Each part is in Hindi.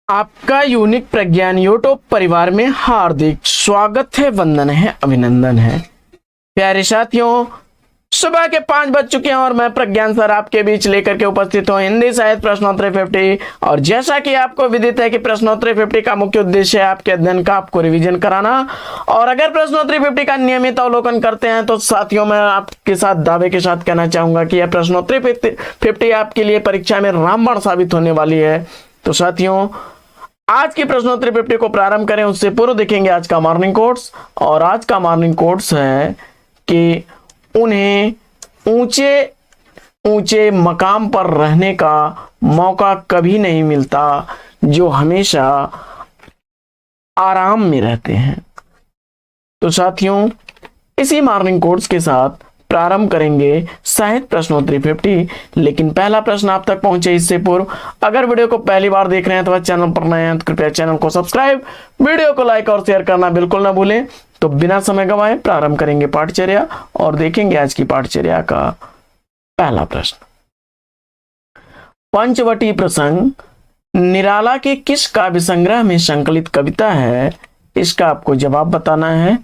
आपका यूनिक प्रज्ञान यूट्यूब परिवार में हार्दिक स्वागत है, वंदन है, अभिनंदन है। प्यारे साथियों, सुबह के 5 बज चुके हैं और मैं प्रज्ञान सर आपके बीच लेकर के उपस्थित हूँ हिंदी साहित्य प्रश्नोत्तरी 50। और जैसा कि आपको विदित है कि प्रश्नोत्तरी 50 का मुख्य उद्देश्य है आपके अध्ययन का आपको रिवीजन कराना। और अगर प्रश्नोत्तरी 50 का नियमित अवलोकन करते हैं तो साथियों मैं आपके साथ दावे के साथ कहना चाहूंगा कि यह प्रश्नोत्तरी 50 आपके लिए परीक्षा में रामबाण साबित होने वाली है। तो साथियों, आज की प्रश्नोत्तरी 50 को प्रारंभ करें उससे पूर्व देखेंगे आज का मॉर्निंग कोट्स। और आज का मॉर्निंग कोट्स है कि उन्हें ऊंचे ऊंचे मकाम पर रहने का मौका कभी नहीं मिलता जो हमेशा आराम में रहते हैं। तो साथियों, इसी मॉर्निंग कोट्स के साथ प्रारंभ करेंगे साहित्य प्रश्नोत्तरी 50। लेकिन पहला प्रश्न आप तक पहुंचे इससे पूर्व अगर वीडियो को पहली बार देख रहे हैं तो चैनल पर नए हैं तो कृपया चैनल को सब्सक्राइब, वीडियो को लाइक और शेयर करना बिल्कुल ना भूलें। तो बिना समय गंवाए प्रारंभ करेंगे पाठचर्या और देखेंगे आज की पाठचर्या का पहला प्रश्न। पंचवटी प्रसंग निराला के किस काव्य संग्रह में संकलित कविता है? इसका आपको जवाब बताना है।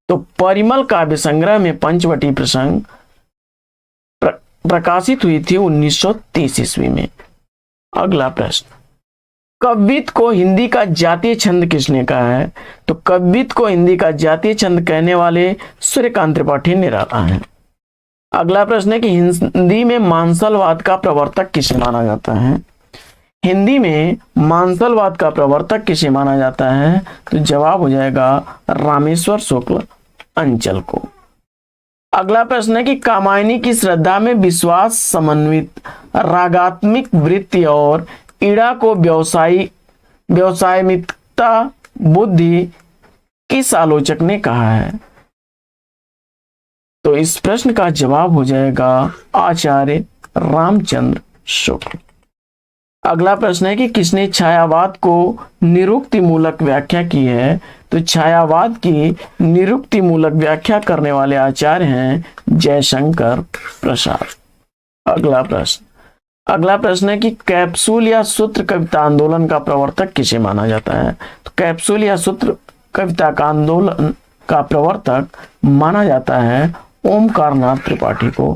तो परिमल काव्य संग्रह में पंचवटी प्रसंग प्रकाशित हुई थी 1930 ईस्वी में। अगला प्रश्न, कव्यित को हिंदी का जातीय छंद किसने कहा है? तो कव्यित को हिंदी का जातीय छंद कहने वाले सूर्यकांत त्रिपाठी निराला हैं। अगला प्रश्न है कि हिंदी में मांसलवाद का प्रवर्तक किसे माना जाता है? हिंदी में मांसलवाद का प्रवर्तक किसे माना जाता है? तो जवाब हो जाएगा रामेश्वर शुक्ल अंचल को। अगला प्रश्न है कि कामायनी की श्रद्धा में विश्वास समन्वित रागात्मिक वृत्ति और ईड़ा को व्यवसायिकता बुद्धि किस आलोचक ने कहा है? तो इस प्रश्न का जवाब हो जाएगा आचार्य रामचंद्र शुक्ल। अगला प्रश्न है कि किसने छायावाद को निरुक्ति मूलक व्याख्या की है? तो छायावाद की निरुक्ति मूलक व्याख्या करने वाले आचार्य हैं जयशंकर प्रसाद। अगला प्रश्न है कि कैप्सूल या सूत्र कविता आंदोलन का प्रवर्तक किसे माना जाता है? तो कैप्सूल या सूत्र कविता का आंदोलन का प्रवर्तक माना जाता है ओमकारनाथ त्रिपाठी को।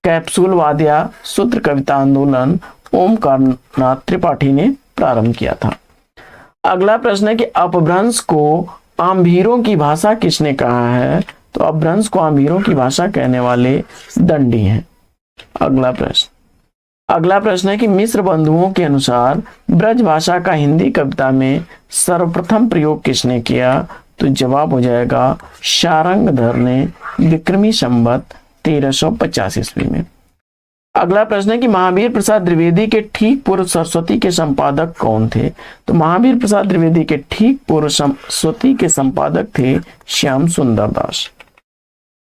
कैप्सूलवाद या सूत्र कविता आंदोलन ओमकारनाथ त्रिपाठी ने प्रारंभ किया था। अगला प्रश्न है कि अपभ्रंश को आम्भीरों की भाषा किसने कहा है? तो अपभ्रंश को आम्भीरों की भाषा कहने वाले दंडी हैं। अगला प्रश्न है कि मिश्र बंधुओं के अनुसार ब्रज भाषा का हिंदी कविता में सर्वप्रथम प्रयोग किसने किया? तो जवाब हो जाएगा शारंगधर ने विक्रमी संवत 1350 ईस्वी में। अगला प्रश्न है कि महावीर प्रसाद द्विवेदी के ठीक पूर्व सरस्वती के संपादक कौन थे? तो महावीर प्रसाद द्विवेदी के ठीक पूर्व सरस्वती के संपादक थे श्याम सुंदर दास।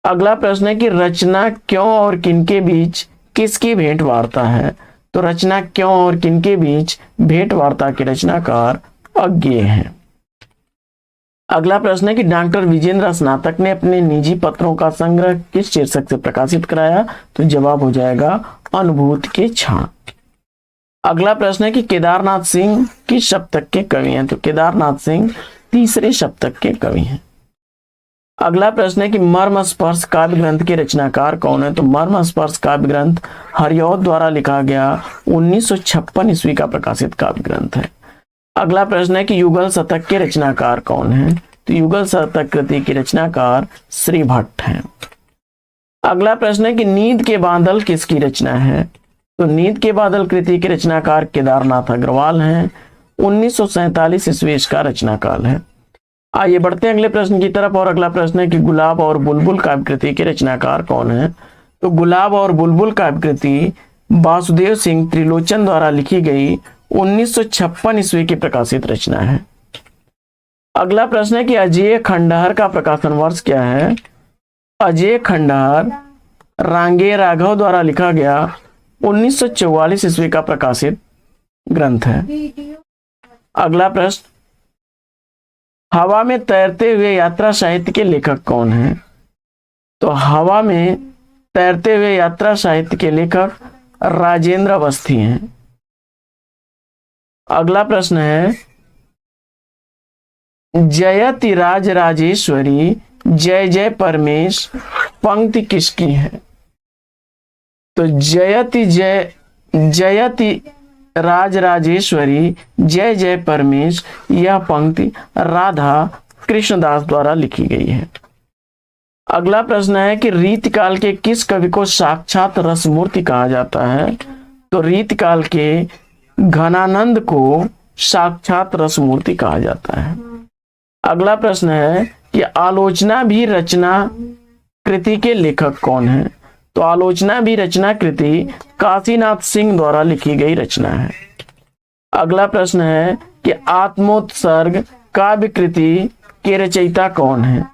अगला प्रश्न है कि रचना क्यों और किनके बीच किसकी भेंट वार्ता है? तो रचना क्यों और किनके बीच भेंट वार्ता के रचनाकार अज्ञेय हैं। अगला प्रश्न है कि डॉक्टर विजेंद्र स्नातक ने अपने निजी पत्रों का संग्रह किस शीर्षक से प्रकाशित कराया? तो जवाब हो जाएगा अनुभूति के क्षण। अगला प्रश्न है कि केदारनाथ सिंह किस शतक के कवि हैं? तो केदारनाथ सिंह तीसरे शतक के कवि हैं। अगला प्रश्न है कि मर्म स्पर्श काव्य ग्रंथ के रचनाकार कौन है? तो मर्म स्पर्श काव्य ग्रंथ हरिऔध द्वारा लिखा गया 1956 ईस्वी का प्रकाशित काव्य ग्रंथ है। अगला प्रश्न है कि युगल शतक के रचनाकार कौन है? तो युगल शतक कृति के रचनाकार श्री भट्ट हैं। अगला प्रश्न है कि नींद के बादल किसकी रचना है? तो नींद के बादल कृति के रचनाकार केदारनाथ अग्रवाल हैं। 1947 ईस्वी का रचनाकाल है। आइए बढ़ते हैं अगले प्रश्न की तरफ। और अगला प्रश्न है कि गुलाब और बुलबुल काव्य कृति के रचनाकार कौन है? तो गुलाब और बुलबुल काव्य कृति वासुदेव सिंह त्रिलोचन द्वारा लिखी गई 1956 ईस्वी की प्रकाशित रचना है। अगला प्रश्न है कि अजय खंडहर का प्रकाशन वर्ष क्या है? अजय खंडहर रांगे राघव द्वारा लिखा गया 1944 ईस्वी का प्रकाशित ग्रंथ है। अगला प्रश्न, हवा में तैरते हुए यात्रा साहित्य के लेखक कौन हैं? तो हवा में तैरते हुए यात्रा साहित्य के लेखक राजेंद्र अवस्थी हैं। अगला प्रश्न है जयति राज राजेश्वरी जय जय परमेश पंक्ति किसकी है? तो जयति राज राजेश्वरी जय जय परमेश, यह पंक्ति राधा कृष्णदास द्वारा लिखी गई है। अगला प्रश्न है कि रीतिकाल के किस कवि को साक्षात रसमूर्ति कहा जाता है? तो रीतिकाल के घनानंद को साक्षात रसमूर्ति कहा जाता है। अगला प्रश्न है कि आलोचना भी रचना कृति के लेखक कौन है? तो आलोचना भी रचना कृति काशीनाथ सिंह द्वारा लिखी गई रचना है। अगला प्रश्न है कि आत्मोत्सर्ग काव्य कृति के रचयिता कौन है?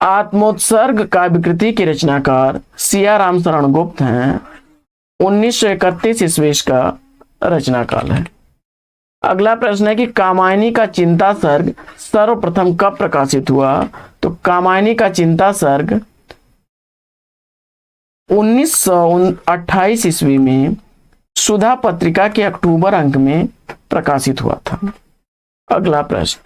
आत्मोत्सर्ग काव्य कृति के रचनाकार सियाराम शरण गुप्त हैं। 1931 ईस्वी का रचनाकाल है। अगला प्रश्न है कि कामायनी का चिंता सर्ग सर्वप्रथम कब प्रकाशित हुआ? तो कामायनी का चिंता सर्ग 1928 ईस्वी में सुधा पत्रिका के अक्टूबर अंक में प्रकाशित हुआ था। अगला प्रश्न,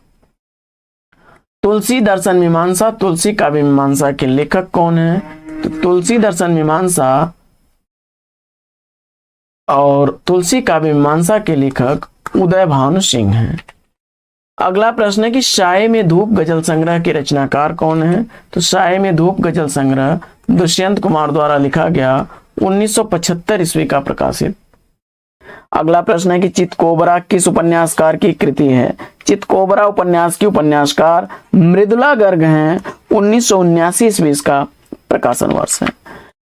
तुलसी दर्शन मीमांसा तुलसी काव्य मीमांसा के लेखक कौन है? तो तुलसी दर्शन मीमांसा और तुलसी काव्य मीमांसा के लेखक उदय भानु सिंह हैं। अगला प्रश्न है कि साये में धूप गजल संग्रह के रचनाकार कौन है? तो साये में धूप गजल संग्रह दुष्यंत कुमार द्वारा लिखा गया, 1975 ईस्वी का प्रकाशित। अगला प्रश्न है कि चितकोबरा किस उपन्यासकार की कृति है? चितकोबरा उपन्यास की उपन्यासकार मृदुला गर्ग हैं। 1979 ईस्वी का प्रकाशन वर्ष है।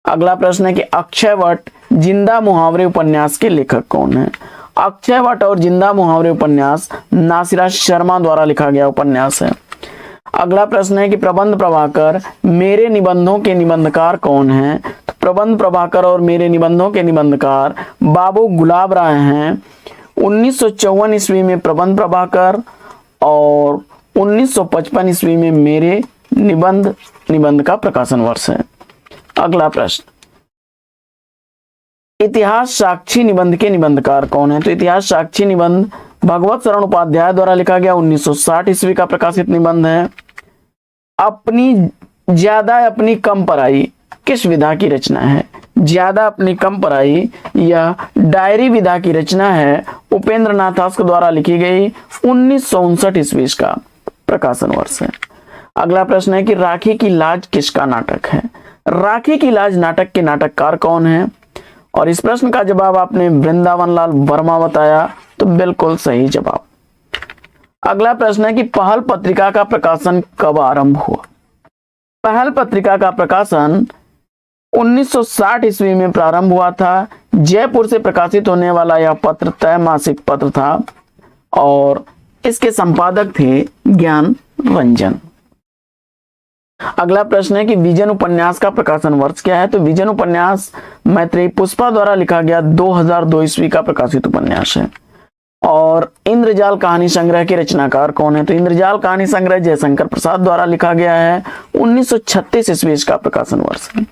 अगला प्रश्न है कि अक्षयवट जिंदा मुहावरे उपन्यास के लेखक कौन है? अक्षयवट और जिंदा मुहावरे उपन्यास नासिरा शर्मा द्वारा लिखा गया उपन्यास है। अगला प्रश्न है कि प्रबंध प्रभाकर मेरे निबंधों के निबंधकार कौन हैं? तो प्रबंध प्रभाकर और मेरे निबंधों के निबंधकार बाबू गुलाब राय हैं। 1954 ईस्वी में प्रबंध प्रभाकर और 1955 ईस्वी में मेरे निबंध का प्रकाशन वर्ष है। अगला प्रश्न, इतिहास साक्षी निबंध के निबंधकार कौन है? तो इतिहास साक्षी निबंध भगवत शरण उपाध्याय द्वारा लिखा गया 1960 ईस्वी का प्रकाशित निबंध है। अपनी ज्यादा अपनी कम पराई किस विधा की रचना है? ज्यादा अपनी कम पराई यह डायरी विधा की रचना है, उपेंद्र नाथ आस्क द्वारा लिखी गई, 1959 ईस्वी का प्रकाशन वर्ष है। अगला प्रश्न है कि राखी की लाज किसका नाटक है? राखी की लाज नाटक के नाटककार कौन है? और इस प्रश्न का जवाब आपने वृंदावन लाल वर्मा बताया, तो बिल्कुल सही जवाब। अगला प्रश्न है कि पहल पत्रिका का प्रकाशन कब आरंभ हुआ? पहल पत्रिका का प्रकाशन 1960 ईस्वी में प्रारंभ हुआ था। जयपुर से प्रकाशित होने वाला यह पत्र त्रैमासिक पत्र था और इसके संपादक थे ज्ञान रंजन। अगला प्रश्न है कि विजन उपन्यास का प्रकाशन वर्ष क्या है? तो विजन उपन्यास मैत्रेयी पुष्पा द्वारा लिखा गया 2002 ईस्वी का प्रकाशित उपन्यास है। और इंद्रजाल कहानी संग्रह के रचनाकार कौन है? तो इंद्रजाल कहानी संग्रह जयशंकर प्रसाद द्वारा लिखा गया है, 1936 ईस्वी का प्रकाशन वर्ष है।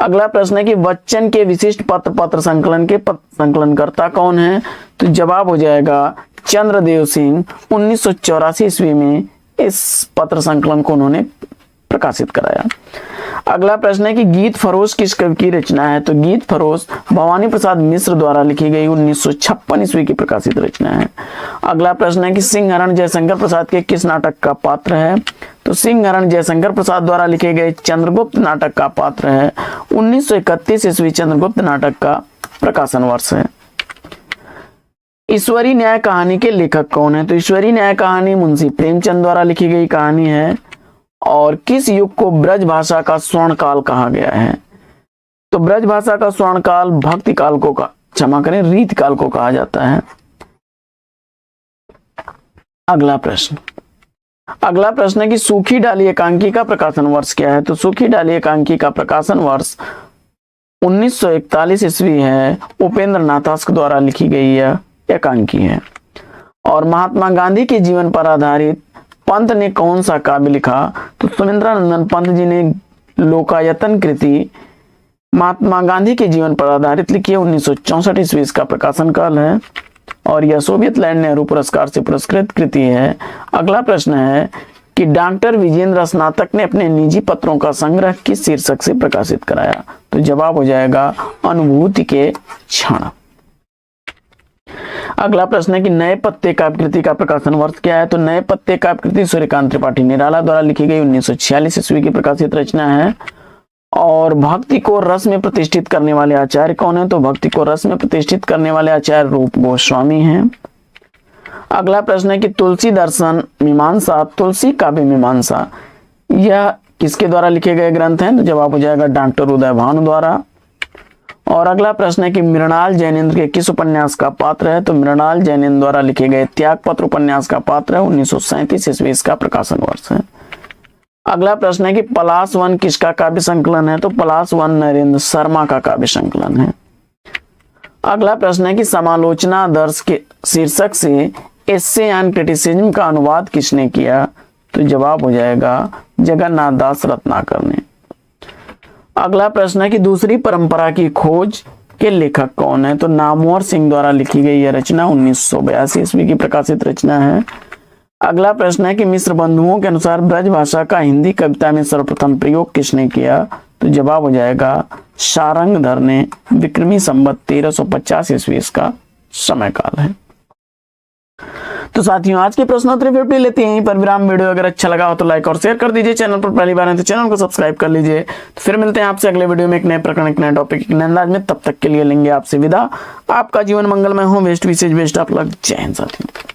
अगला प्रश्न है कि बच्चन के विशिष्ट पत्र संकलन के संकलनकर्ता कौन है? तो जवाब हो जाएगा चंद्रदेव सिंह। 1984 ईस्वी में इस पत्र संकलन को उन्होंने प्रकाशित कराया। अगला प्रश्न है कि गीत फरोश किस कवि की रचना है? तो गीत फरोश भवानी प्रसाद मिश्र द्वारा लिखी गई 1956 ईस्वी की प्रकाशित रचना है। अगला प्रश्न है कि सिंहरण जयशंकर प्रसाद के किस नाटक का पात्र है? तो सिंहरण जयशंकर प्रसाद द्वारा लिखे गए चंद्रगुप्त नाटक का पात्र है। 1931 ईस्वी चंद्रगुप्त नाटक का प्रकाशन वर्ष है। ईश्वरी न्याय कहानी के लेखक कौन है? तो ईश्वरी न्याय कहानी मुंशी प्रेमचंद द्वारा लिखी गई कहानी है। और किस युग को ब्रज भाषा का स्वर्ण काल कहा गया है? तो ब्रज भाषा का स्वर्ण काल भक्ति काल को क्षमा करें रीत काल को कहा जाता है। अगला प्रश्न है कि सूखी डाली एकांकी का प्रकाशन वर्ष क्या है? तो सूखी डाली एकांकी का प्रकाशन वर्ष 1941 ईस्वी है, उपेंद्र नाथ आस्क द्वारा लिखी गई यह एकांकी है। और महात्मा गांधी के जीवन पर आधारित पंत ने कौन सा काव्य लिखा? तो सुमिंद्रानंदन पंत जी ने लोकायतन कृति महात्मा गांधी के जीवन पर आधारित लिखी है, 1964 ईस्वी का प्रकाशन काल है। और यह सोवियत लैंड नेहरू पुरस्कार से पुरस्कृत कृति है। अगला प्रश्न है कि डॉक्टर विजेंद्र स्नातक ने अपने निजी पत्रों का संग्रह किस शीर्षक से प्रकाशित कराया? तो जवाब हो जाएगा अनुभूति के क्षण। अगला प्रश्न है कि नए पत्ते काव्यकृति का प्रकाशन वर्ष क्या है? तो नए पत्ते काव्यकृति सूर्यकांत त्रिपाठी निराला द्वारा लिखी गई 1946 ईस्वी की प्रकाशित रचना है। और भक्ति को रस में प्रतिष्ठित करने वाले आचार्य कौन है? तो भक्ति को रस में प्रतिष्ठित करने वाले आचार्य रूप गोस्वामी हैं। अगला प्रश्न है कि तुलसी दर्शन मीमांसा, तुलसी काव्य मीमांसा, यह किसके द्वारा लिखे गए ग्रंथ हैं? तो जवाब हो जाएगा डॉक्टर उदय भानु द्वारा। और अगला प्रश्न है कि मृणाल जैनेन्द्र के किस उपन्यास का पात्र है? तो मृणाल जैनेन्द्र द्वारा लिखे गए त्यागपत्र उपन्यास का पात्र है। 1937 ईस्वी इसका प्रकाशन वर्ष है। अगला प्रश्न है कि पलाश वन किसका काव्य संकलन है? तो पलाश वन नरेंद्र शर्मा का काव्य संकलन है। अगला प्रश्न है कि समालोचना दर्श के शीर्षक से एस्से एंड क्रिटिसिज्म का अनुवाद किसने किया? तो जवाब हो जाएगा जगन्नाथ दास रत्नाकर ने। अगला प्रश्न है कि दूसरी परंपरा की खोज के लेखक कौन है? तो नामवर सिंह द्वारा लिखी गई यह रचना 1982 ईस्वी की प्रकाशित रचना है। अगला प्रश्न है कि मिश्र बंधुओं के अनुसार ब्रज भाषा का हिंदी कविता में सर्वप्रथम प्रयोग किसने किया? तो जवाब हो जाएगा शारंगधर ने। विक्रमी संवत 1350 ईस्वी इसका समय काल है। तो साथियों आज के प्रश्नोत्तरी वीडियो लेते हैं यहीं पर विराम। वीडियो अगर अच्छा लगा हो तो लाइक और शेयर कर दीजिए। चैनल पर पहली बार है तो चैनल को सब्सक्राइब कर लीजिए। तो फिर मिलते हैं आपसे अगले वीडियो में एक नए प्रकरण, एक नए टॉपिक, एक नए अंदाज में। तब तक के लिए लेंगे आपसे विदा। आपका जीवन मंगलमय हो। Best wishes best of luck. जय हिंद साथियों।